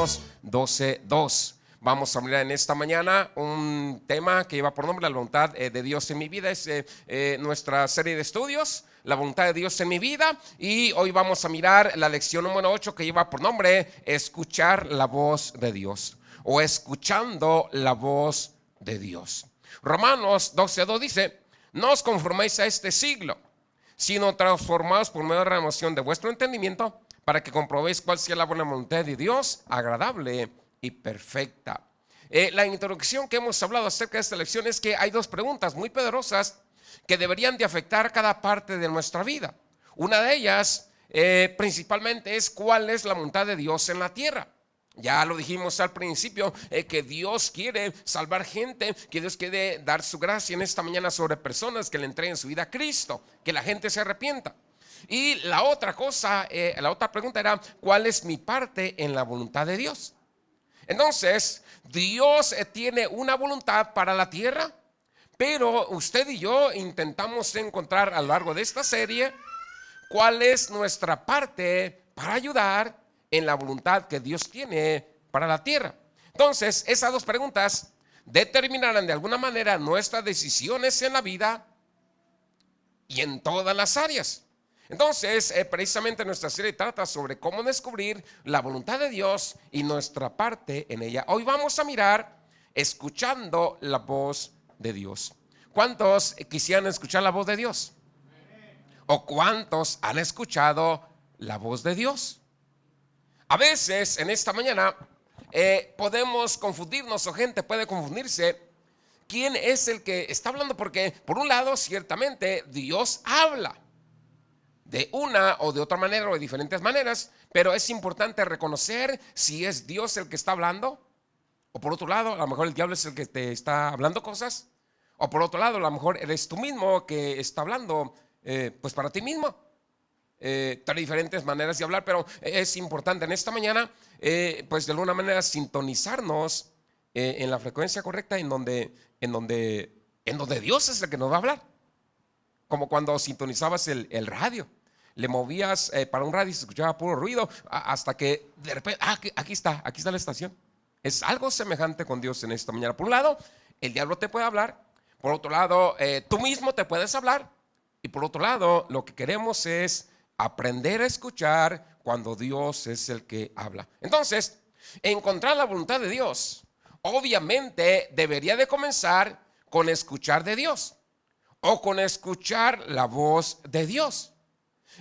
Romanos 12:2. Vamos a mirar en esta mañana un tema que lleva por nombre la voluntad de Dios en mi vida. Es nuestra serie de estudios, la voluntad de Dios en mi vida. Y hoy vamos a mirar la lección número 8 que lleva por nombre escuchar la voz de Dios, o escuchando la voz de Dios. Romanos 12:2 dice: no os conforméis a este siglo, sino transformaos por medio de la renovación de vuestro entendimiento, para que comprobéis cuál sea la buena voluntad de Dios, agradable y perfecta. La introducción que hemos hablado acerca de esta lección es que hay dos preguntas muy poderosas que deberían de afectar cada parte de nuestra vida. Una de ellas principalmente es: ¿cuál es la voluntad de Dios en la tierra? Ya lo dijimos al principio, que Dios quiere salvar gente, que Dios quiere dar su gracia en esta mañana sobre personas que le entreguen su vida a Cristo, que la gente se arrepienta. Y la otra cosa, la otra pregunta era: ¿cuál es mi parte en la voluntad de Dios? Entonces, Dios tiene una voluntad para la tierra, pero usted y yo intentamos encontrar a lo largo de esta serie cuál es nuestra parte para ayudar en la voluntad que Dios tiene para la tierra. Entonces, esas dos preguntas determinarán de alguna manera nuestras decisiones en la vida y en todas las áreas. Entonces, precisamente nuestra serie trata sobre cómo descubrir la voluntad de Dios y nuestra parte en ella. Hoy vamos a mirar escuchando la voz de Dios. ¿Cuántos quisieran escuchar la voz de Dios? ¿O cuántos han escuchado la voz de Dios? A veces en esta mañana podemos confundirnos, o gente puede confundirse, quién es el que está hablando, porque por un lado ciertamente Dios habla de una o de otra manera o de diferentes maneras, pero es importante reconocer si es Dios el que está hablando, o por otro lado a lo mejor el diablo es el que te está hablando cosas, o por otro lado a lo mejor eres tú mismo que está hablando pues para ti mismo. Hay diferentes maneras de hablar, pero es importante en esta mañana pues de alguna manera sintonizarnos en la frecuencia correcta, en donde Dios es el que nos va a hablar. Como cuando sintonizabas el radio, le movías para un radio y se escuchaba puro ruido hasta que de repente, aquí está la estación. Es algo semejante con Dios en esta mañana. Por un lado, el diablo te puede hablar. Por otro lado, tú mismo te puedes hablar. Y por otro lado, lo que queremos es aprender a escuchar cuando Dios es el que habla. Entonces, encontrar la voluntad de Dios obviamente debería de comenzar con escuchar de Dios, o con escuchar la voz de Dios.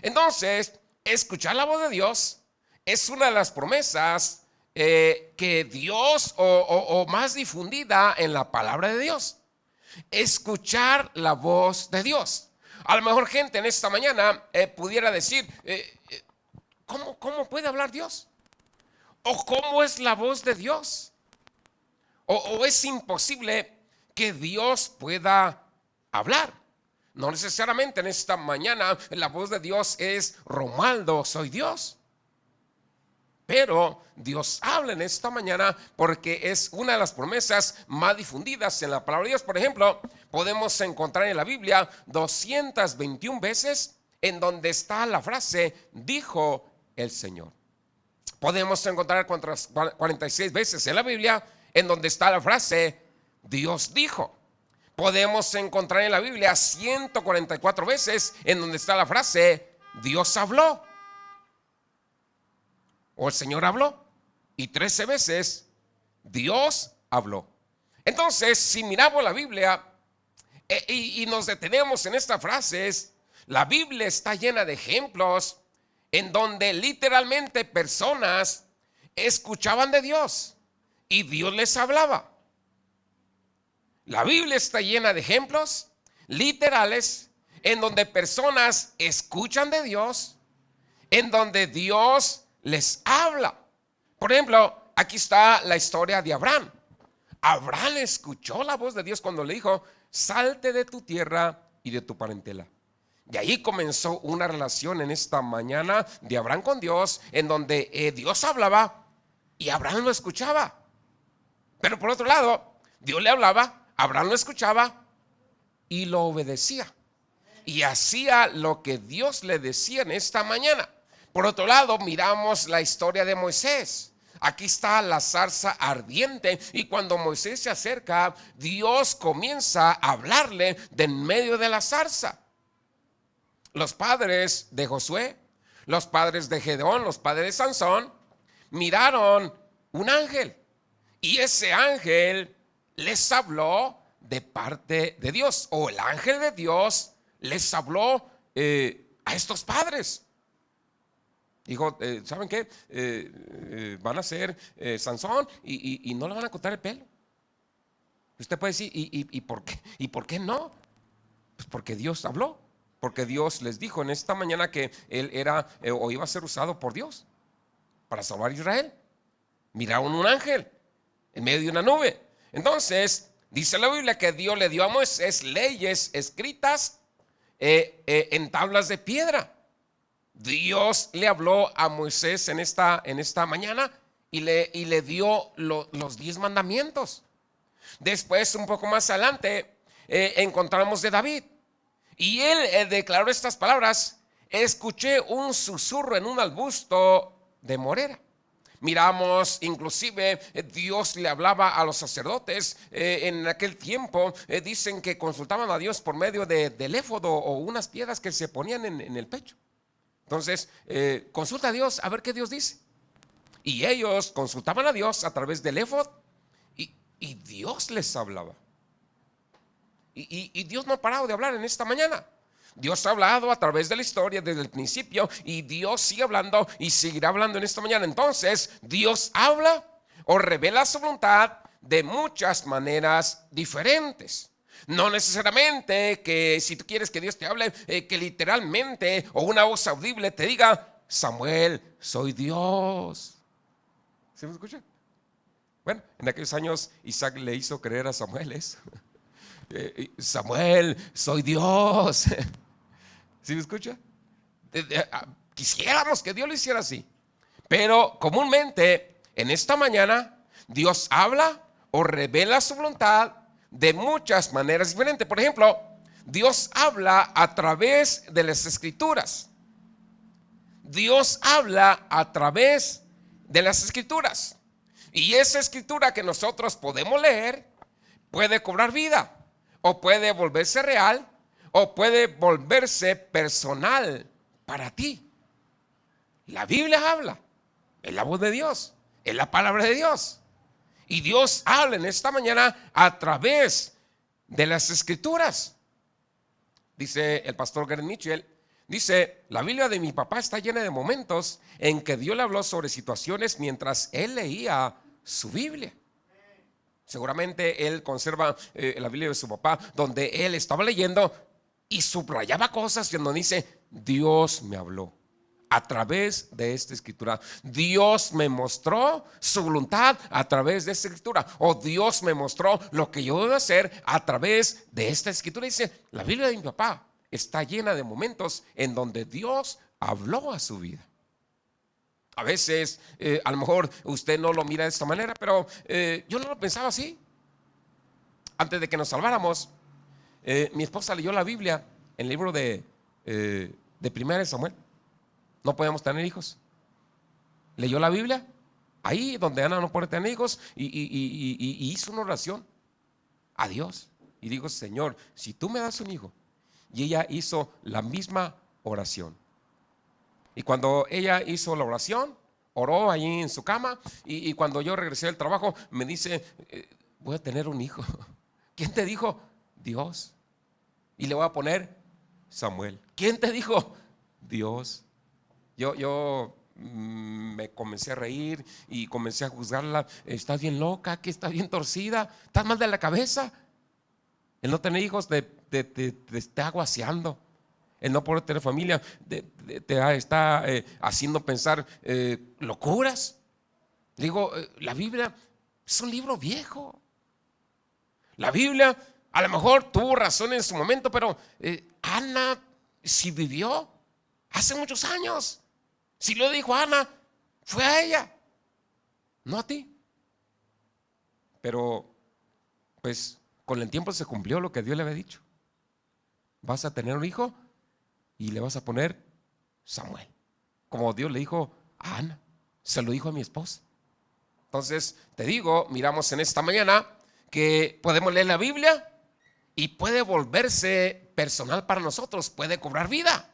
Entonces, escuchar la voz de Dios es una de las promesas que Dios, o más difundida en la palabra de Dios. Escuchar la voz de Dios. A lo mejor gente en esta mañana pudiera decir: ¿cómo puede hablar Dios? ¿O cómo es la voz de Dios? ¿O es imposible que Dios pueda hablar? No necesariamente en esta mañana la voz de Dios es: Romaldo, soy Dios. Pero Dios habla en esta mañana porque es una de las promesas más difundidas en la palabra de Dios. Por ejemplo, podemos encontrar en la Biblia 221 veces en donde está la frase dijo el Señor. Podemos encontrar 46 veces en la Biblia en donde está la frase Dios dijo. Podemos encontrar en la Biblia 144 veces en donde está la frase Dios habló, o el Señor habló, y 13 veces Dios habló. Entonces, si miramos la Biblia y nos detenemos en estas frases, la Biblia está llena de ejemplos en donde literalmente personas escuchaban de Dios y Dios les hablaba. La Biblia está llena de ejemplos literales en donde personas escuchan de Dios, en donde Dios les habla. Por ejemplo, aquí está la historia de Abraham. Abraham escuchó la voz de Dios cuando le dijo: salte de tu tierra y de tu parentela. Y ahí comenzó una relación en esta mañana de Abraham con Dios, en donde Dios hablaba y Abraham lo escuchaba. Pero por otro lado, Dios le hablaba, Abraham lo escuchaba y lo obedecía, y hacía lo que Dios le decía en esta mañana. Por otro lado, miramos la historia de Moisés. Aquí está la zarza ardiente, y cuando Moisés se acerca, Dios comienza a hablarle de en medio de la zarza. Los padres de Josué, los padres de Gedeón, los padres de Sansón, miraron un ángel, y ese ángel les habló de parte de Dios, o el ángel de Dios les habló a estos padres. Dijo, ¿saben qué? Van a ser Sansón y no le van a cortar el pelo. Usted puede decir, ¿y por qué? ¿Y por qué no? Pues porque Dios habló, porque Dios les dijo en esta mañana que él era o iba a ser usado por Dios para salvar a Israel. Miraron un ángel en medio de una nube. Entonces, dice la Biblia que Dios le dio a Moisés leyes escritas en tablas de piedra. Dios le habló a Moisés en esta mañana y le dio los 10 mandamientos. Después, un poco más adelante, encontramos de David, y él declaró estas palabras: escuché un susurro en un arbusto de morera. Miramos inclusive Dios le hablaba a los sacerdotes en aquel tiempo. Dicen que consultaban a Dios por medio del éfodo o unas piedras que se ponían en el pecho. Entonces consulta a Dios a ver qué Dios dice, y ellos consultaban a Dios a través del éfod, y Dios les hablaba, y Dios no ha parado de hablar en esta mañana. Dios ha hablado a través de la historia desde el principio, y Dios sigue hablando y seguirá hablando en esta mañana. Entonces Dios habla o revela su voluntad de muchas maneras diferentes. No necesariamente que si tú quieres que Dios te hable, que literalmente o una voz audible te diga: Samuel, soy Dios. ¿Sí me escucha? Bueno, en aquellos años Isaac le hizo creer a Samuel eso. Samuel, soy Dios. ¿Sí me escucha? Quisiéramos que Dios lo hiciera así, pero comúnmente en esta mañana Dios habla o revela su voluntad de muchas maneras diferentes. Por ejemplo, Dios habla a través de las escrituras. Dios habla a través de las escrituras, y esa escritura que nosotros podemos leer puede cobrar vida, o puede volverse real, o puede volverse personal para ti. La Biblia habla, es la voz de Dios, es la palabra de Dios, y Dios habla en esta mañana a través de las escrituras. Dice el pastor Gary Mitchell, dice: la Biblia de mi papá está llena de momentos en que Dios le habló sobre situaciones mientras él leía su Biblia. Seguramente él conserva la Biblia de su papá, donde él estaba leyendo y subrayaba cosas, y donde dice: Dios me habló a través de esta escritura. Dios me mostró su voluntad a través de esta escritura, o Dios me mostró lo que yo debo hacer a través de esta escritura. Dice: la Biblia de mi papá está llena de momentos en donde Dios habló a su vida. A veces a lo mejor usted no lo mira de esta manera, pero yo no lo pensaba así. Antes de que nos salváramos, mi esposa leyó la Biblia en el libro de Primera de Samuel. No podíamos tener hijos. Leyó la Biblia ahí donde Ana no puede tener hijos, y hizo una oración a Dios y dijo: Señor, si tú me das un hijo. Y ella hizo la misma oración. Y cuando ella hizo la oración, oró allí en su cama, y cuando yo regresé del trabajo me dice: voy a tener un hijo. ¿Quién te dijo? Dios. Y le voy a poner Samuel. ¿Quién te dijo? Dios. Yo me comencé a reír y comencé a juzgarla. Estás bien loca, que estás bien torcida, estás mal de la cabeza. El no tener hijos te está aguaseando. El no poder tener familia te está haciendo pensar locuras. Digo, la Biblia es un libro viejo. La Biblia a lo mejor tuvo razón en su momento, pero Ana, si vivió hace muchos años, si lo dijo Ana, fue a ella, no a ti. Pero pues con el tiempo se cumplió lo que Dios le había dicho. Vas a tener un hijo y le vas a poner Samuel, como Dios le dijo a Ana, se lo dijo a mi esposa. Entonces, te digo, miramos en esta mañana que podemos leer la Biblia y puede volverse personal para nosotros, puede cobrar vida,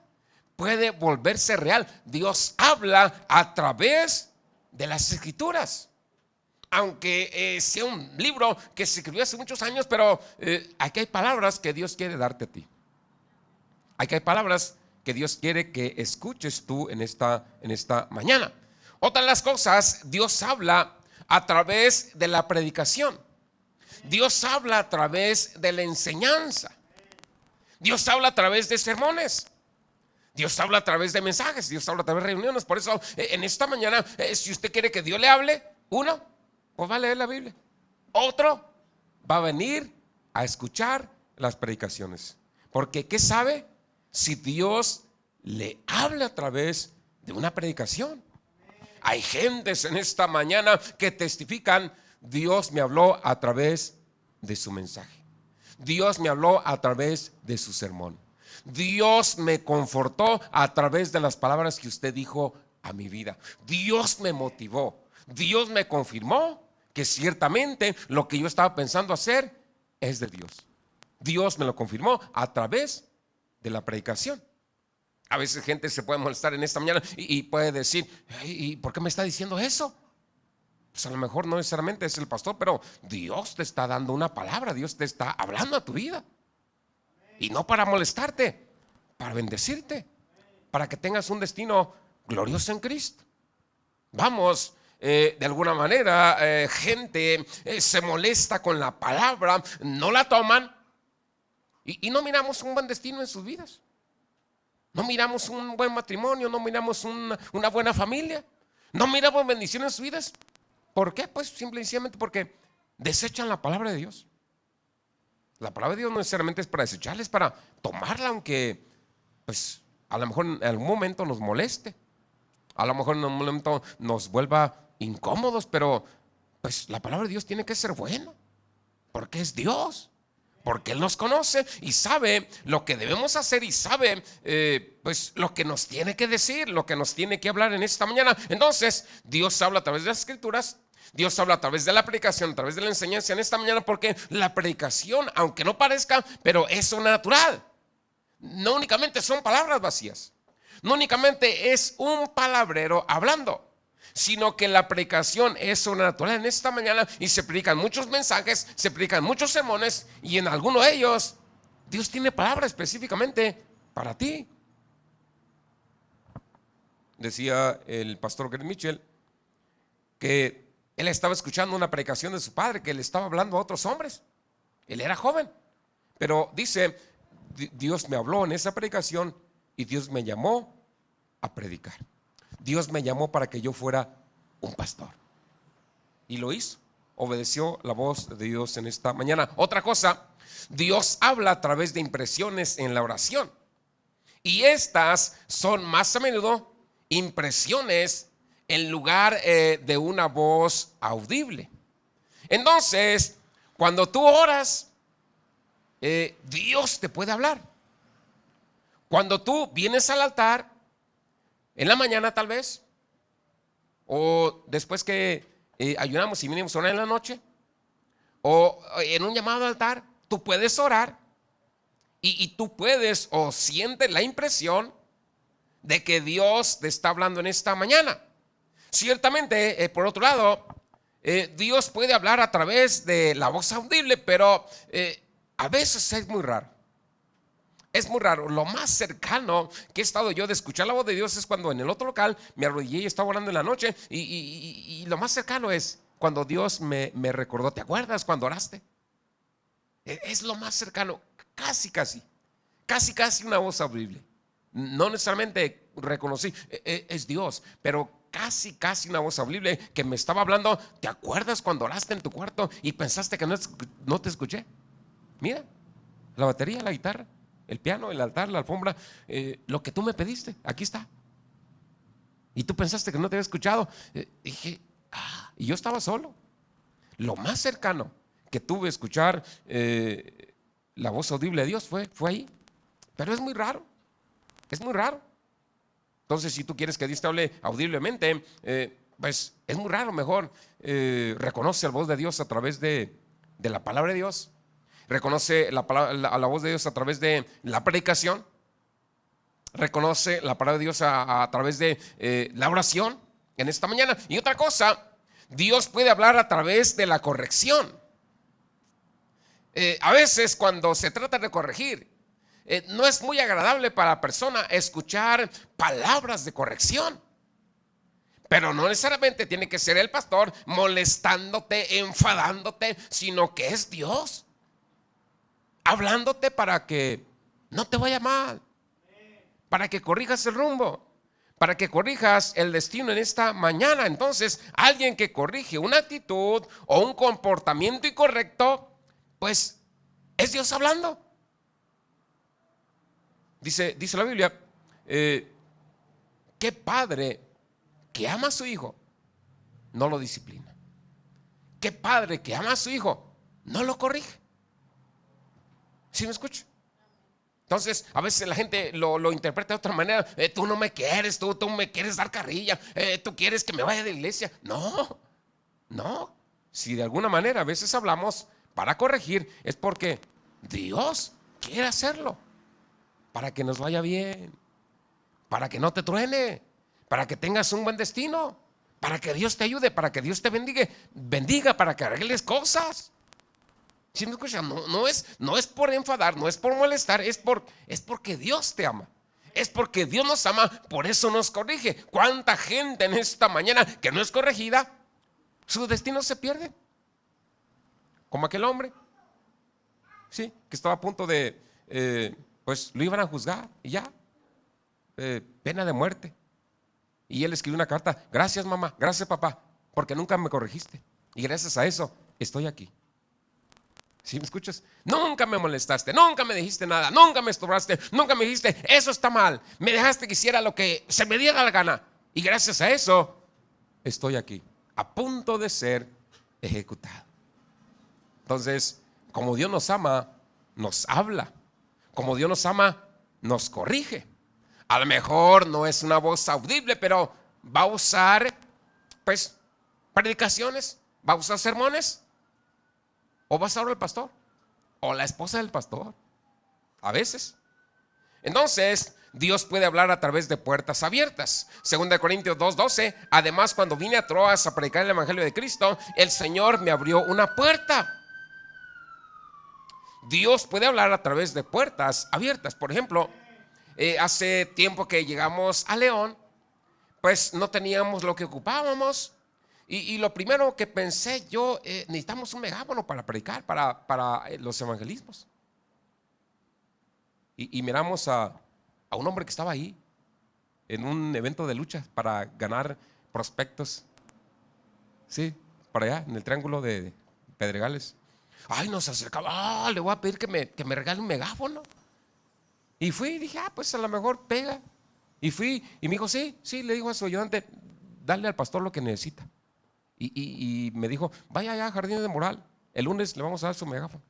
puede volverse real. Dios habla a través de las Escrituras. Aunque sea un libro que se escribió hace muchos años, pero aquí hay palabras que Dios quiere darte a ti. Aquí hay palabras que Dios quiere que escuches tú en esta mañana. Otra de las cosas, Dios habla a través de la predicación. Dios habla a través de la enseñanza. Dios habla a través de sermones. Dios habla a través de mensajes. Dios habla a través de reuniones. Por eso en esta mañana, si usted quiere que Dios le hable, uno, pues va a leer la Biblia. Otro, va a venir a escuchar las predicaciones. Porque ¿qué sabe? Si Dios le habla a través de una predicación. Hay gentes en esta mañana que testifican: Dios me habló a través de su mensaje. Dios me habló a través de su sermón. Dios me confortó a través de las palabras que usted dijo a mi vida. Dios me motivó. Dios me confirmó que ciertamente lo que yo estaba pensando hacer es de Dios. Dios me lo confirmó a través de la predicación. A veces gente se puede molestar en esta mañana y puede decir: ¿y por qué me está diciendo eso? Pues a lo mejor no necesariamente es el pastor, pero Dios te está dando una palabra. Dios te está hablando a tu vida. Y no para molestarte, para bendecirte, para que tengas un destino glorioso en Cristo. Vamos, de alguna manera, gente se molesta con la palabra, no la toman y no miramos un buen destino en sus vidas. No miramos un buen matrimonio, no miramos una buena familia, no miramos bendición en sus vidas. ¿Por qué? Pues simplemente porque desechan la palabra de Dios. La palabra de Dios no necesariamente es para desecharla, es para tomarla, aunque pues a lo mejor en algún momento nos moleste, a lo mejor en un momento nos vuelva incómodos, pero pues la palabra de Dios tiene que ser buena, porque es Dios, porque Él nos conoce y sabe lo que debemos hacer y sabe pues lo que nos tiene que decir, lo que nos tiene que hablar en esta mañana. Entonces Dios habla a través de las Escrituras. Dios habla a través de la predicación, a través de la enseñanza en esta mañana, porque la predicación, aunque no parezca, pero es sobrenatural. No únicamente son palabras vacías, no únicamente es un palabrero hablando, sino que la predicación es sobrenatural en esta mañana y se predican muchos mensajes, se predican muchos sermones y en alguno de ellos Dios tiene palabra específicamente para ti. Decía el pastor Greg Mitchell que él estaba escuchando una predicación de su padre que le estaba hablando a otros hombres. Él era joven, pero dice: Dios me habló en esa predicación y Dios me llamó a predicar. Dios me llamó para que yo fuera un pastor. Y lo hizo. Obedeció la voz de Dios en esta mañana. Otra cosa, Dios habla a través de impresiones en la oración. Y estas son más a menudo impresiones en lugar de una voz audible. Entonces, cuando tú oras, Dios te puede hablar. Cuando tú vienes al altar, en la mañana tal vez, o después que ayunamos y vinimos a orar en la noche, o en un llamado al altar, tú puedes orar y tú puedes o sientes la impresión de que Dios te está hablando en esta mañana. Ciertamente, por otro lado, Dios puede hablar a través de la voz audible, pero a veces es muy raro. Es muy raro. Lo más cercano que he estado yo de escuchar la voz de Dios es cuando en el otro local me arrodillé y estaba orando en la noche. Y lo más cercano es cuando Dios me recordó: ¿te acuerdas cuando oraste? Es lo más cercano. Casi una voz audible. No necesariamente reconocí, es Dios, pero casi una voz audible que me estaba hablando. ¿Te acuerdas cuando oraste en tu cuarto y pensaste que no te escuché? Mira, la batería, la guitarra, el piano, el altar, la alfombra, lo que tú me pediste, aquí está. Y tú pensaste que no te había escuchado. Dije, y yo estaba solo. Lo más cercano que tuve a escuchar la voz audible de Dios fue ahí. Pero es muy raro. Es muy raro. Entonces, si tú quieres que Dios te hable audiblemente, pues es muy raro. Mejor reconoce la voz de Dios a través de la palabra de Dios. Reconoce la voz de Dios a través de la predicación. Reconoce la palabra de Dios a través de la oración en esta mañana. Y otra cosa, Dios puede hablar a través de la corrección. A veces cuando se trata de corregir, no es muy agradable para la persona escuchar palabras de corrección. Pero no necesariamente tiene que ser el pastor molestándote, enfadándote, sino que es Dios hablándote para que no te vaya mal, para que corrijas el rumbo, para que corrijas el destino en esta mañana. Entonces, alguien que corrige una actitud o un comportamiento incorrecto, pues es Dios hablando. Dice la Biblia, ¿qué padre que ama a su hijo no lo disciplina? ¿Qué padre que ama a su hijo no lo corrige? ¿Sí me escucha? Entonces, a veces la gente lo interpreta de otra manera. Tú no me quieres, tú me quieres dar carrilla, tú quieres que me vaya de la iglesia. No. Si de alguna manera a veces hablamos para corregir, es porque Dios quiere hacerlo, para que nos vaya bien, para que no te truene, para que tengas un buen destino, para que Dios te ayude, para que Dios te bendiga, para que arregles cosas. ¿Sí me escuchan? No es por enfadar, no es por molestar, es porque Dios te ama. Es porque Dios nos ama, por eso nos corrige. ¿Cuánta gente en esta mañana que no es corregida, su destino se pierde? Como aquel hombre, sí, que estaba a punto de, pues lo iban a juzgar y ya, pena de muerte. Y él escribió una carta: gracias mamá, gracias papá, porque nunca me corregiste. Y gracias a eso estoy aquí. ¿Sí me escuchas? Nunca me molestaste, nunca me dijiste nada, nunca me estorbaste, nunca me dijiste eso está mal. Me dejaste que hiciera lo que se me diera la gana. Y gracias a eso estoy aquí, a punto de ser ejecutado. Entonces, como Dios nos ama, nos habla. Como Dios nos ama, nos corrige. A lo mejor no es una voz audible, pero va a usar, pues, predicaciones, va a usar sermones. O va a ser el pastor o la esposa del pastor, a veces. Entonces, Dios puede hablar a través de puertas abiertas. 2 Corintios 2:12. Además, cuando vine a Troas a predicar el evangelio de Cristo, el Señor me abrió una puerta. Dios puede hablar a través de puertas abiertas. Por ejemplo, hace tiempo que llegamos a León, pues no teníamos lo que ocupábamos. Y lo primero que pensé yo, necesitamos un megáfono para predicar, para los evangelismos. Y miramos a un hombre que estaba ahí en un evento de lucha para ganar prospectos. Sí, para allá, en el Triángulo de Pedregales. Ay, nos acercaba, le voy a pedir que me regale un megáfono. Y fui y dije, pues a lo mejor pega. Y fui y me dijo, sí, le dijo a su ayudante, dale al pastor lo que necesita. Y me dijo, vaya allá a Jardines de Moral, el lunes le vamos a dar su megáfono.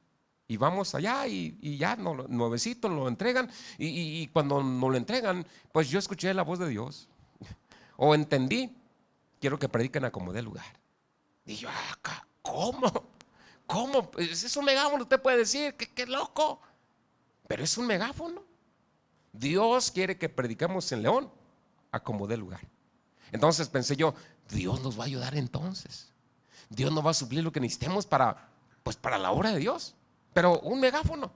Y vamos allá y ya nuevecito nos lo entregan. Y cuando nos lo entregan, pues yo escuché la voz de Dios. O entendí, quiero que prediquen a como dé lugar. Y yo, ¿cómo? Pues es un megáfono, usted puede decir, qué loco. Pero es un megáfono. Dios quiere que predicamos en León a como dé lugar. Entonces pensé yo, Dios nos va a ayudar entonces. Dios nos va a suplir lo que necesitemos para la obra de Dios. Pero un megáfono.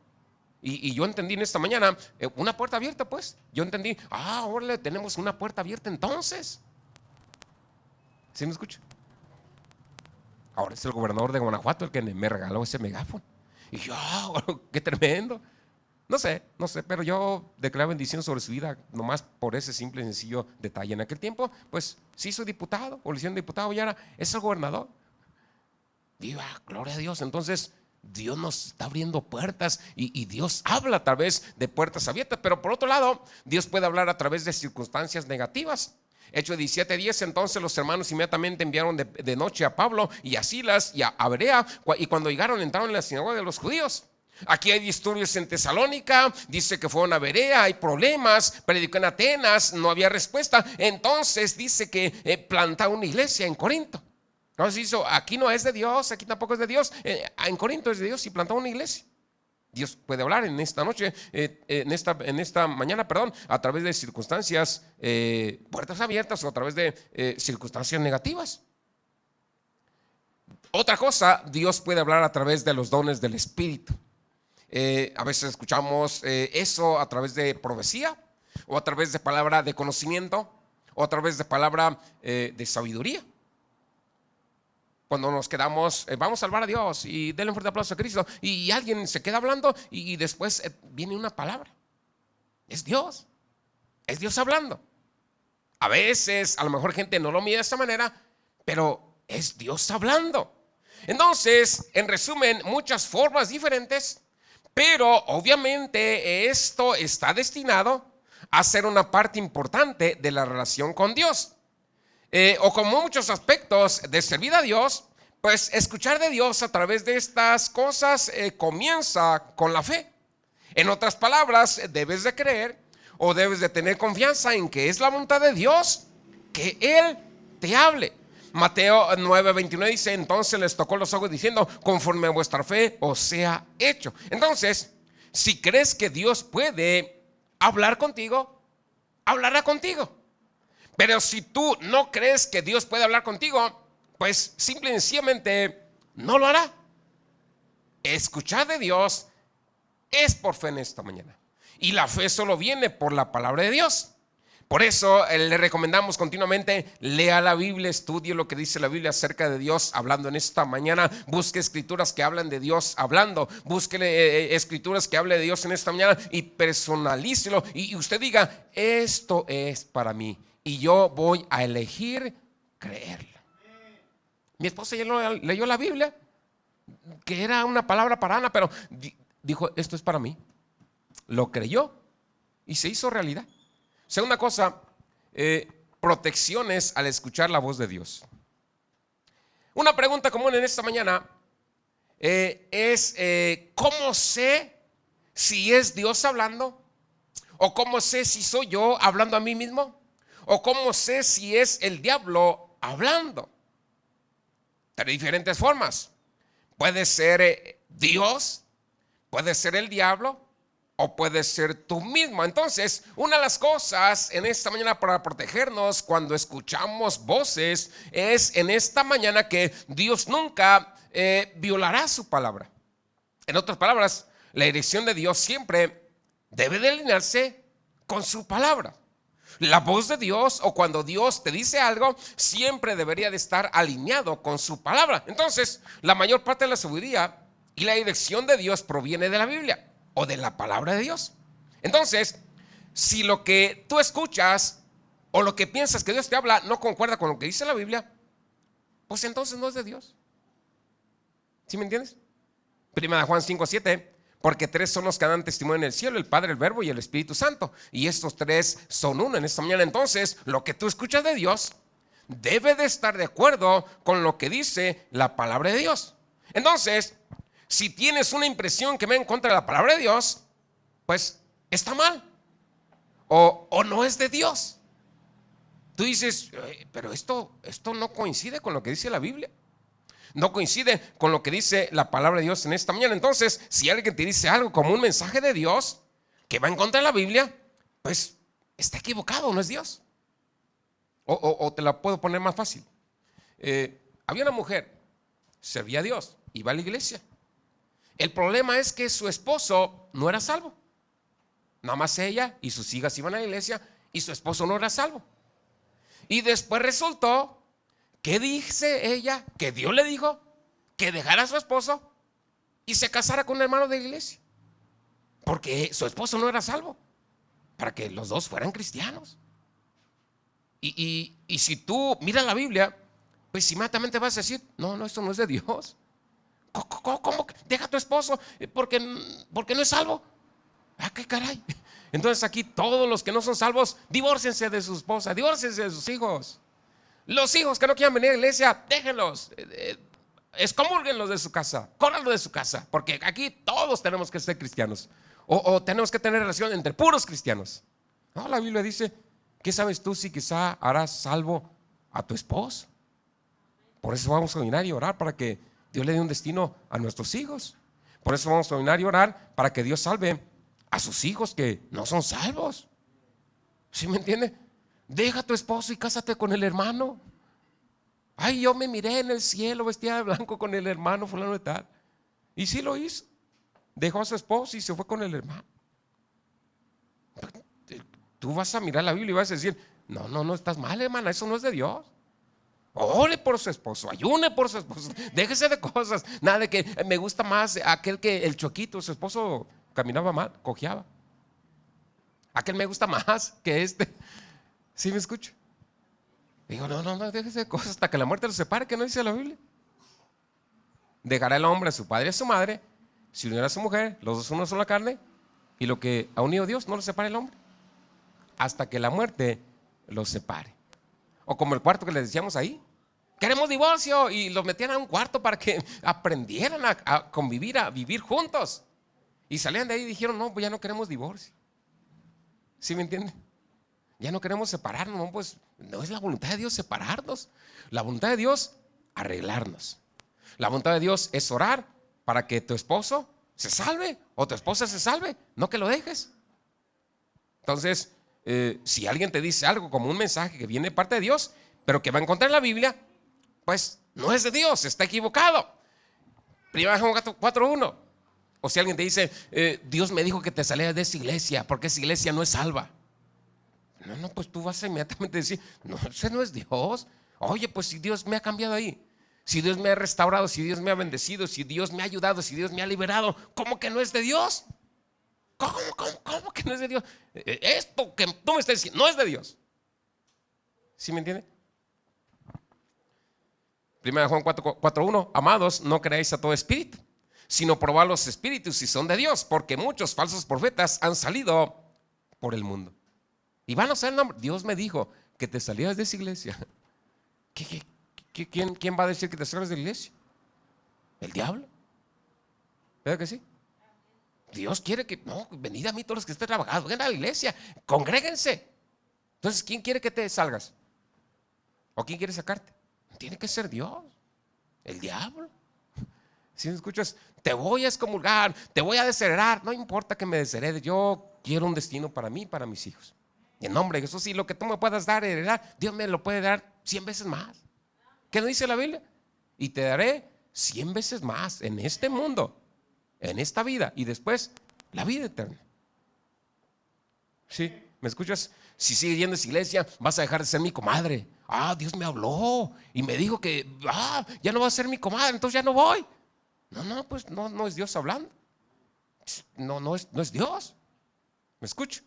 Y yo entendí en esta mañana, una puerta abierta pues. Yo entendí, ahora tenemos una puerta abierta entonces. ¿Sí me escucha? Ahora es el gobernador de Guanajuato el que me regaló ese megáfono. Y yo, qué tremendo. No sé, pero yo declaro bendición sobre su vida nomás por ese simple y sencillo detalle. En aquel tiempo, pues, se hizo diputado, o le hicieron diputado y ahora es el gobernador. Viva, gloria a Dios. Entonces, Dios nos está abriendo puertas y Dios habla a través de puertas abiertas. Pero por otro lado, Dios puede hablar a través de circunstancias negativas. Hechos 17:10. Entonces los hermanos inmediatamente enviaron de noche a Pablo y a Silas y a Berea. Y cuando llegaron, entraron en la sinagoga de los judíos. Aquí hay disturbios en Tesalónica, dice que fue una Berea, hay problemas, predicó en Atenas, no había respuesta. Entonces dice que planta una iglesia en Corinto. Entonces hizo, aquí no es de Dios, aquí tampoco es de Dios, en Corinto es de Dios y plantó una iglesia. Dios puede hablar en esta noche, en esta mañana, perdón, a través de circunstancias, puertas abiertas o a través de circunstancias negativas. Otra cosa, Dios puede hablar a través de los dones del Espíritu. A veces escuchamos eso a través de profecía, o a través de palabra de conocimiento, o a través de palabra de sabiduría. Cuando nos quedamos, vamos a salvar a Dios y denle un fuerte aplauso a Cristo, y alguien se queda hablando y después viene una palabra. Es Dios hablando. A veces, a lo mejor gente no lo mide de esta manera, pero es Dios hablando. Entonces, en resumen, muchas formas diferentes, pero obviamente esto está destinado a ser una parte importante de la relación con Dios. O como muchos aspectos de servir a Dios, pues escuchar de Dios a través de estas cosas comienza con la fe. En otras palabras, debes de creer o debes de tener confianza en que es la voluntad de Dios que Él te hable. Mateo 9:29 dice, entonces les tocó los ojos diciendo, conforme a vuestra fe os sea hecho. Entonces, si crees que Dios puede hablar contigo, hablará contigo. Pero si tú no crees que Dios puede hablar contigo, pues simple y sencillamente no lo hará. Escuchar de Dios es por fe en esta mañana. Y la fe solo viene por la palabra de Dios. Por eso le recomendamos continuamente, lea la Biblia, estudie lo que dice la Biblia acerca de Dios hablando en esta mañana. Busque escrituras que hablan de Dios hablando. Busque escrituras que hablen de Dios en esta mañana y personalícelo. Y usted diga, esto es para mí. Y yo voy a elegir creerlo. Mi esposa ya leyó la Biblia, que era una palabra para Ana, pero dijo, esto es para mí. Lo creyó y se hizo realidad. Segunda cosa, protecciones al escuchar la voz de Dios. Una pregunta común en esta mañana es, ¿cómo sé si es Dios hablando? ¿O cómo sé si soy yo hablando a mí mismo? ¿O cómo sé si es el diablo hablando? De diferentes formas. Puede ser Dios, puede ser el diablo, o puede ser tú mismo. Entonces, una de las cosas en esta mañana para protegernos cuando escuchamos voces es en esta mañana que Dios nunca violará su palabra. En otras palabras, la dirección de Dios siempre debe de alinearse con su palabra. La voz de Dios o cuando Dios te dice algo siempre debería de estar alineado con su palabra. Entonces, la mayor parte de la sabiduría y la dirección de Dios proviene de la Biblia o de la palabra de Dios. Entonces, si lo que tú escuchas o lo que piensas que Dios te habla no concuerda con lo que dice la Biblia, pues entonces no es de Dios. ¿Sí me entiendes? Primera de Juan 5:7, porque tres son los que dan testimonio en el cielo, el Padre, el Verbo y el Espíritu Santo, y estos tres son uno en esta mañana. Entonces, lo que tú escuchas de Dios debe de estar de acuerdo con lo que dice la palabra de Dios. Entonces, si tienes una impresión que va en contra de la palabra de Dios, pues está mal o no es de Dios. Tú dices, pero esto no coincide con lo que dice la Biblia, no coincide con lo que dice la palabra de Dios en esta mañana. Entonces, si alguien te dice algo como un mensaje de Dios que va en contra de la Biblia, pues está equivocado, no es Dios. O te la puedo poner más fácil. Había una mujer, servía a Dios, iba a la iglesia. El problema es que su esposo no era salvo. Nada más ella y sus hijas iban a la iglesia y su esposo no era salvo. Y después resultó que dice ella que Dios le dijo que dejara a su esposo y se casara con un hermano de la iglesia, porque su esposo no era salvo, para que los dos fueran cristianos. Y si tú miras la Biblia, pues inmediatamente vas a decir, no, esto no es de Dios. ¿Cómo? Deja a tu esposo porque no es salvo. ¿Qué caray? Entonces aquí todos los que no son salvos, divórciense de su esposa, divórciense de sus hijos. Los hijos que no quieran venir a la iglesia, déjenlos. excomúlguenlos de su casa, córranlo de su casa, porque aquí todos tenemos que ser cristianos, o tenemos que tener relación entre puros cristianos. No, la Biblia dice, ¿qué sabes tú si quizá harás salvo a tu esposo? Por eso vamos a orar y orar para que Dios le dé un destino a nuestros hijos. Por eso vamos a orar y orar para que Dios salve a sus hijos que no son salvos. ¿Sí me entiende? Deja a tu esposo y cásate con el hermano. Ay, yo me miré en el cielo vestida de blanco con el hermano fulano de tal. Y sí lo hizo. Dejó a su esposo y se fue con el hermano. Tú vas a mirar la Biblia y vas a decir, no estás mal, hermana, eso no es de Dios. Ore por su esposo, ayune por su esposo, déjese de cosas. Nada de que me gusta más aquel que el choquito, su esposo caminaba mal, cojeaba. Aquel me gusta más que este. ¿Sí me escucha? Digo, no, déjese de cosas hasta que la muerte los separe, que no dice la Biblia. Dejará el hombre a su padre y a su madre, se unirá a su mujer, los dos uno son la carne, y lo que ha unido Dios no lo separa el hombre, hasta que la muerte los separe. O como el cuarto que les decíamos ahí, queremos divorcio, y los metían a un cuarto para que aprendieran a convivir, a vivir juntos. Y salían de ahí y dijeron, no, pues ya no queremos divorcio. ¿Sí me entienden? Ya no queremos separarnos, no, pues no es la voluntad de Dios separarnos. La voluntad de Dios, arreglarnos. La voluntad de Dios es orar para que tu esposo se salve o tu esposa se salve, no que lo dejes. Entonces, si alguien te dice algo como un mensaje que viene de parte de Dios, pero que va a encontrar en la Biblia, pues no es de Dios, está equivocado. 1 Juan 4:1. O si alguien te dice, Dios me dijo que te salieras de esa iglesia, porque esa iglesia no es salva. No, pues tú vas a inmediatamente decir, no, ese no es Dios. Oye, pues si Dios me ha cambiado ahí, si Dios me ha restaurado, si Dios me ha bendecido, si Dios me ha ayudado, si Dios me ha liberado, ¿cómo que no es de Dios? ¿Cómo que no es de Dios? Esto que tú me estás diciendo no es de Dios. ¿Sí me entiende? 1 Juan 4:1. Amados, no creáis a todo espíritu, sino probad los espíritus si son de Dios, porque muchos falsos profetas han salido por el mundo. Y van a usar el nombre. Dios me dijo que te salieras de esa iglesia. ¿Quién va a decir que te salgas de la iglesia? ¿El diablo? ¿Verdad que sí? Dios quiere que, no, venid a mí todos los que estén trabajando, vengan a la iglesia, congréguense. Entonces, ¿quién quiere que te salgas? ¿O quién quiere sacarte? Tiene que ser Dios, el diablo. Si me escuchas, te voy a excomulgar, te voy a desheredar, no importa que me desheredes, yo quiero un destino para mí y para mis hijos. Y en nombre de Jesús, si lo que tú me puedas dar, heredar, Dios me lo puede dar 100 veces más. ¿Qué no dice la Biblia? Y te daré 100 veces más en este mundo, en esta vida, y después la vida eterna. ¿Sí? ¿Me escuchas? Si sigues yendo a esa iglesia, vas a dejar de ser mi comadre. Dios me habló y me dijo que ya no va a ser mi comadre, entonces ya no voy. No, pues no es Dios hablando. No es Dios. ¿Me escucha?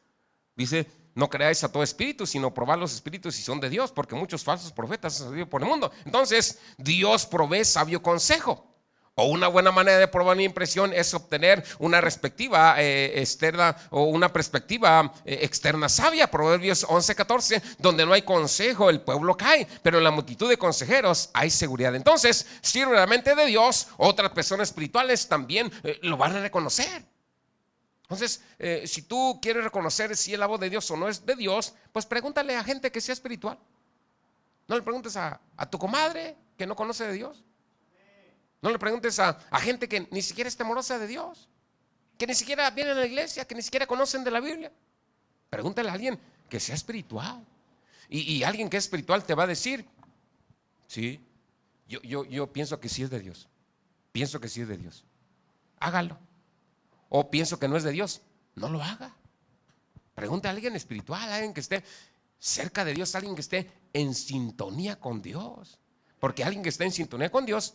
Dice, no creáis a todo espíritu, sino probad los espíritus si son de Dios, porque muchos falsos profetas han salido por el mundo. Entonces, Dios provee sabio consejo. O una buena manera de probar una impresión es obtener una perspectiva externa o una perspectiva externa sabia. Proverbios 11:14, donde no hay consejo el pueblo cae, pero en la multitud de consejeros hay seguridad. Entonces, si realmente de Dios, otras personas espirituales también lo van a reconocer. Entonces, si tú quieres reconocer si es la voz de Dios o no es de Dios, pues pregúntale a gente que sea espiritual. No le preguntes a tu comadre que no conoce de Dios. No le preguntes a gente que ni siquiera es temorosa de Dios, que ni siquiera vienen a la iglesia, que ni siquiera conocen de la Biblia. Pregúntale a alguien que sea espiritual. Y alguien que es espiritual te va a decir, sí, yo pienso que sí es de Dios. Pienso que sí es de Dios. Hágalo. O pienso que no es de Dios. No lo haga. Pregunta a alguien espiritual, a alguien que esté cerca de Dios, a alguien que esté en sintonía con Dios. Porque alguien que esté en sintonía con Dios,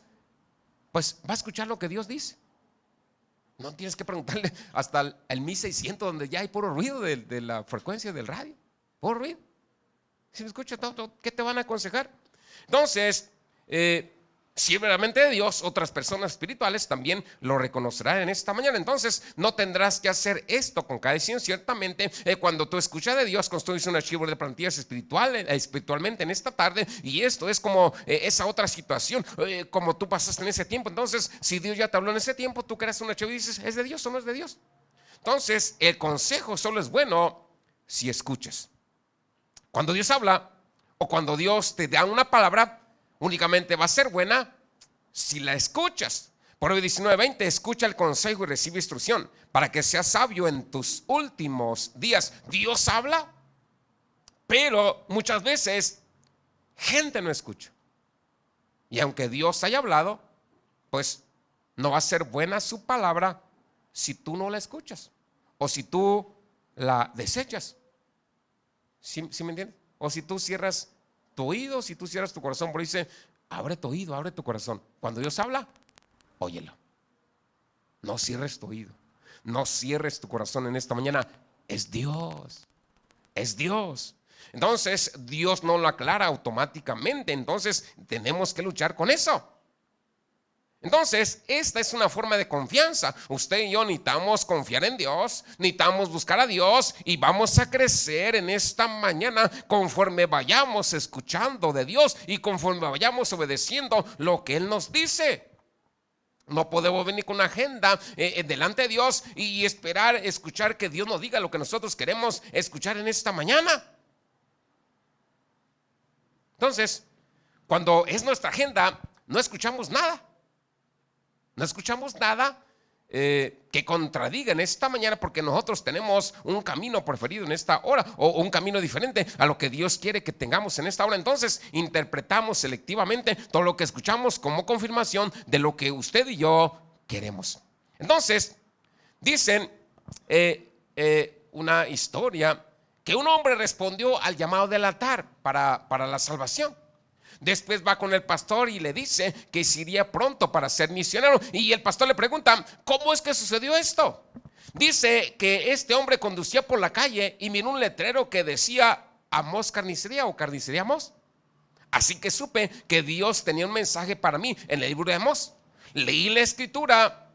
pues va a escuchar lo que Dios dice. No tienes que preguntarle hasta el 1600, donde ya hay puro ruido de la frecuencia del radio. Puro ruido. Si me escuchas, ¿qué te van a aconsejar? Entonces, Si es verdaderamente de Dios, otras personas espirituales también lo reconocerán en esta mañana. Entonces no tendrás que hacer esto con cada decisión. Ciertamente cuando tú escuchas de Dios, construyes un archivo de plantillas espiritualmente en esta tarde. Y esto es como esa otra situación, como tú pasaste en ese tiempo. Entonces si Dios ya te habló en ese tiempo, tú creas un archivo y dices, ¿es de Dios o no es de Dios? Entonces el consejo solo es bueno si escuchas. Cuando Dios habla o cuando Dios te da una palabra, únicamente va a ser buena si la escuchas. Proverbios 19:20, escucha el consejo y recibe instrucción para que seas sabio en tus últimos días. Dios habla, pero muchas veces gente no escucha. Y aunque Dios haya hablado, pues no va a ser buena su palabra si tú no la escuchas o si tú la desechas. ¿Sí me entiendes? O si tú cierras tu oído, si tú cierras tu corazón, por dice, abre tu oído, abre tu corazón. Cuando Dios habla, óyelo. No cierres tu oído, no cierres tu corazón en esta mañana. Es Dios, es Dios. Entonces Dios no lo aclara automáticamente. Entonces tenemos que luchar con eso. Entonces, esta es una forma de confianza. Usted y yo necesitamos confiar en Dios, necesitamos buscar a Dios y vamos a crecer en esta mañana conforme vayamos escuchando de Dios y conforme vayamos obedeciendo lo que Él nos dice. No podemos venir con una agenda delante de Dios y esperar escuchar que Dios nos diga lo que nosotros queremos escuchar en esta mañana. Entonces, cuando es nuestra agenda, no escuchamos nada. No escuchamos nada que contradiga en esta mañana, porque nosotros tenemos un camino preferido en esta hora o un camino diferente a lo que Dios quiere que tengamos en esta hora. Entonces interpretamos selectivamente todo lo que escuchamos como confirmación de lo que usted y yo queremos. Entonces dicen una historia que un hombre respondió al llamado del altar para la salvación. Después va con el pastor y le dice que se iría pronto para ser misionero. Y el pastor le pregunta, ¿cómo es que sucedió esto? Dice que este hombre conducía por la calle y miró un letrero que decía Amós Carnicería o Carnicería Amós. Así que supe que Dios tenía un mensaje para mí en el libro de Amós. Leí la escritura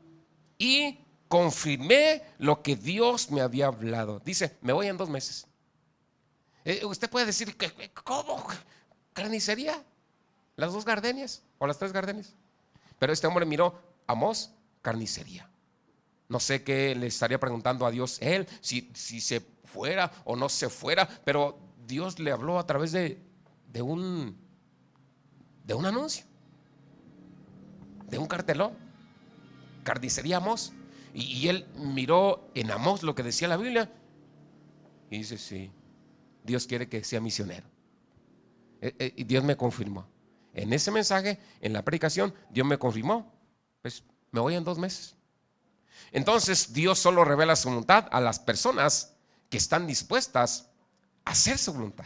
y confirmé lo que Dios me había hablado. Dice, me voy en 2 meses. Usted puede decir, ¿cómo? ¿Carnicería? ¿Las 2 gardenias o las 3 gardenias? Pero este hombre miró Amós, carnicería. No sé qué le estaría preguntando a Dios él, si se fuera o no se fuera, pero Dios le habló a través de un anuncio, de un cartelón, carnicería Amós. Y él miró en Amós lo que decía la Biblia y dice, sí, Dios quiere que sea misionero. Y Dios me confirmó. En ese mensaje, en la predicación, Dios me confirmó. Pues me voy en 2 meses. Entonces Dios solo revela su voluntad a las personas que están dispuestas a hacer su voluntad.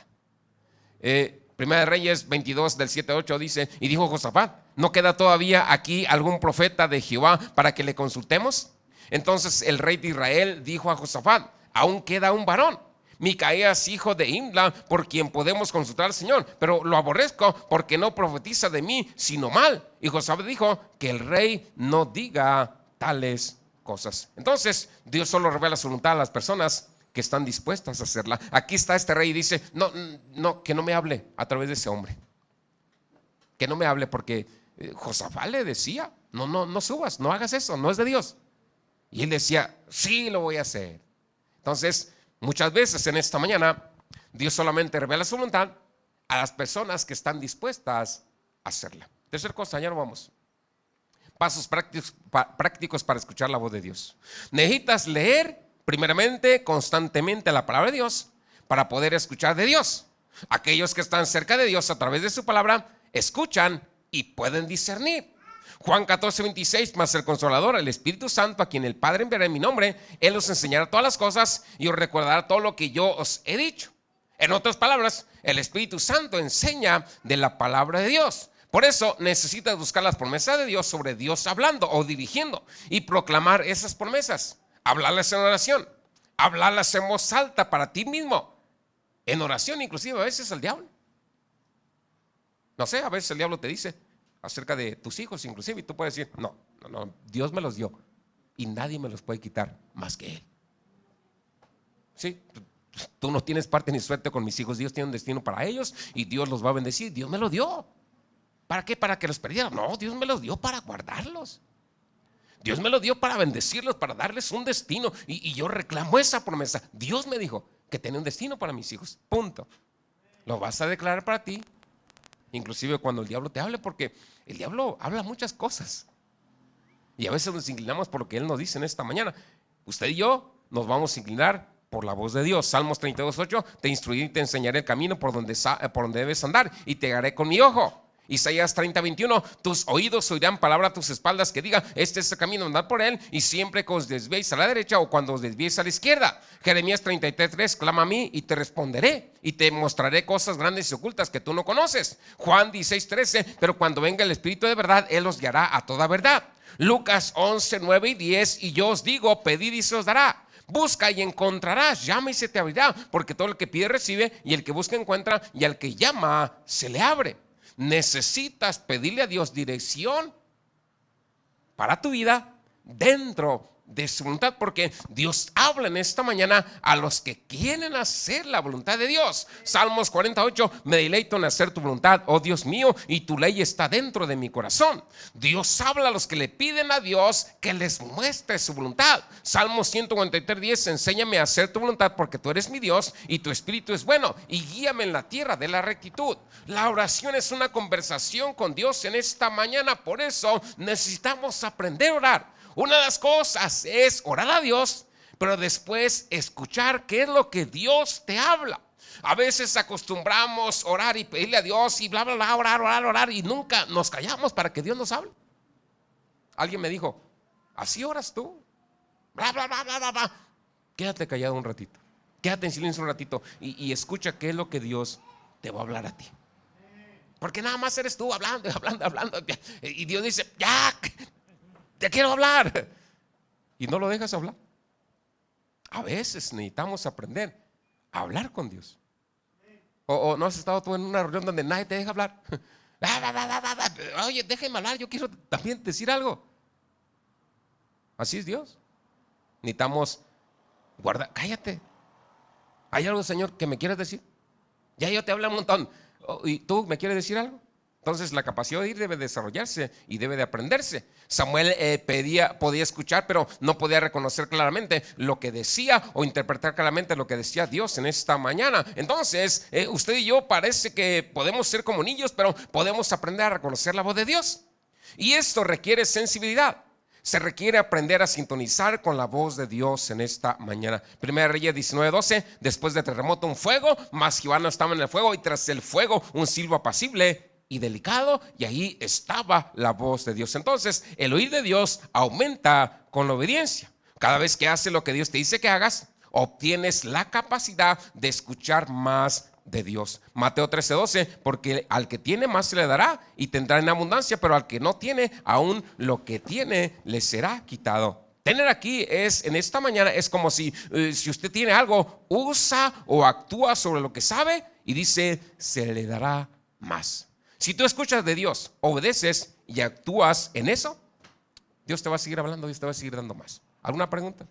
Primera de Reyes 22 del 7 al 8 dice, y dijo Josafat, ¿no queda todavía aquí algún profeta de Jehová para que le consultemos? Entonces el rey de Israel dijo a Josafat, aún queda un varón, Micaías, hijo de Imla, por quien podemos consultar al Señor, pero lo aborrezco porque no profetiza de mí sino mal. Y Josafat dijo, que el rey no diga tales cosas. Entonces Dios solo revela su voluntad a las personas que están dispuestas a hacerla. Aquí está este rey y dice, no, que no me hable a través de ese hombre, que no me hable, porque Josafat le decía, no subas, no hagas eso, no es de Dios. Y él decía, sí, lo voy a hacer. Entonces muchas veces en esta mañana Dios solamente revela su voluntad a las personas que están dispuestas a hacerla. Tercera cosa, ya no vamos. Pasos prácticos para escuchar la voz de Dios. Necesitas leer primeramente constantemente la palabra de Dios para poder escuchar de Dios. Aquellos que están cerca de Dios a través de su palabra escuchan y pueden discernir. Juan 14:26, mas el Consolador, el Espíritu Santo, a quien el Padre enviará en mi nombre, Él os enseñará todas las cosas y os recordará todo lo que yo os he dicho. En otras palabras, el Espíritu Santo enseña de la palabra de Dios. Por eso necesitas buscar las promesas de Dios sobre Dios hablando o dirigiendo y proclamar esas promesas. Hablarlas en oración, hablarlas en voz alta para ti mismo, en oración inclusive a veces al diablo. No sé, a veces el diablo te dice, acerca de tus hijos inclusive, y tú puedes decir, no, Dios me los dio y nadie me los puede quitar más que Él. Sí, tú no tienes parte ni suerte con mis hijos. Dios tiene un destino para ellos y Dios los va a bendecir. Dios me lo dio. ¿Para qué? ¿Para que los perdieran? No, Dios me los dio para guardarlos. Dios me lo dio para bendecirlos, para darles un destino. Y yo reclamo esa promesa. Dios me dijo que tenía un destino para mis hijos. Punto. Lo vas a declarar para ti. Inclusive cuando el diablo te hable, porque el diablo habla muchas cosas. Y a veces nos inclinamos por lo que Él nos dice en esta mañana. Usted y yo nos vamos a inclinar por la voz de Dios. Salmos 32:8, te instruiré y te enseñaré el camino por donde debes andar y te guiaré con mi ojo. Isaías 30:21, tus oídos oirán palabra a tus espaldas que diga, este es el camino, andad por él, y siempre que os desviéis a la derecha o cuando os desviéis a la izquierda. Jeremías 33:3, clama a mí y te responderé y te mostraré cosas grandes y ocultas que tú no conoces. Juan 16:13, pero cuando venga el Espíritu de verdad, Él os guiará a toda verdad. Lucas 11:9 y 10, y yo os digo, pedid y se os dará. Busca y encontrarás, llama y se te abrirá, porque todo el que pide recibe, y el que busca encuentra, y al que llama se le abre. Necesitas pedirle a Dios dirección para tu vida dentro de su voluntad, porque Dios habla en esta mañana a los que quieren hacer la voluntad de Dios. Salmos 48, me deleito en hacer tu voluntad, oh Dios mío, y tu ley está dentro de mi corazón. Dios habla a los que le piden a Dios que les muestre su voluntad. Salmos 143:10, enséñame a hacer tu voluntad, porque tú eres mi Dios y tu espíritu es bueno, y guíame en la tierra de la rectitud. La oración es una conversación con Dios en esta mañana, por eso necesitamos aprender a orar. Una de las cosas es orar a Dios, pero después escuchar qué es lo que Dios te habla. A veces acostumbramos orar y pedirle a Dios y bla, bla, bla, orar, y nunca nos callamos para que Dios nos hable. Alguien me dijo, ¿así oras tú? Bla, bla, bla, bla, bla, bla. Quédate callado un ratito, quédate en silencio un ratito y escucha qué es lo que Dios te va a hablar a ti. Porque nada más eres tú hablando. Y Dios dice, ya, te quiero hablar, y no lo dejas hablar. A veces necesitamos aprender a hablar con Dios. O no has estado tú en una reunión donde nadie te deja hablar. Oye, déjeme hablar, yo quiero también decir algo. Así es Dios. Necesitamos guardar, cállate. ¿Hay algo, Señor, que me quieres decir? Ya yo te hablé un montón, ¿y tú me quieres decir algo? Entonces la capacidad de oír debe desarrollarse y debe de aprenderse. Samuel podía escuchar, pero no podía reconocer claramente lo que decía o interpretar claramente lo que decía Dios en esta mañana. Entonces usted y yo parece que podemos ser como niños, pero podemos aprender a reconocer la voz de Dios. Y esto requiere sensibilidad. Se requiere aprender a sintonizar con la voz de Dios en esta mañana. Primera Reyes 19:12, después del terremoto un fuego, mas Jehová no estaba en el fuego, y tras el fuego un silbo apacible y delicado, y ahí estaba la voz de Dios. Entonces el oír de Dios aumenta con la obediencia. Cada vez que haces lo que Dios te dice que hagas, obtienes la capacidad de escuchar más de Dios. Mateo 13:12, porque al que tiene más se le dará y tendrá en abundancia, pero al que no tiene, aún lo que tiene le será quitado. Tener aquí es, en esta mañana, es como si usted tiene algo, usa o actúa sobre lo que sabe y dice, se le dará más. Si tú escuchas de Dios, obedeces y actúas en eso, Dios te va a seguir hablando, Dios te va a seguir dando más. ¿Alguna pregunta?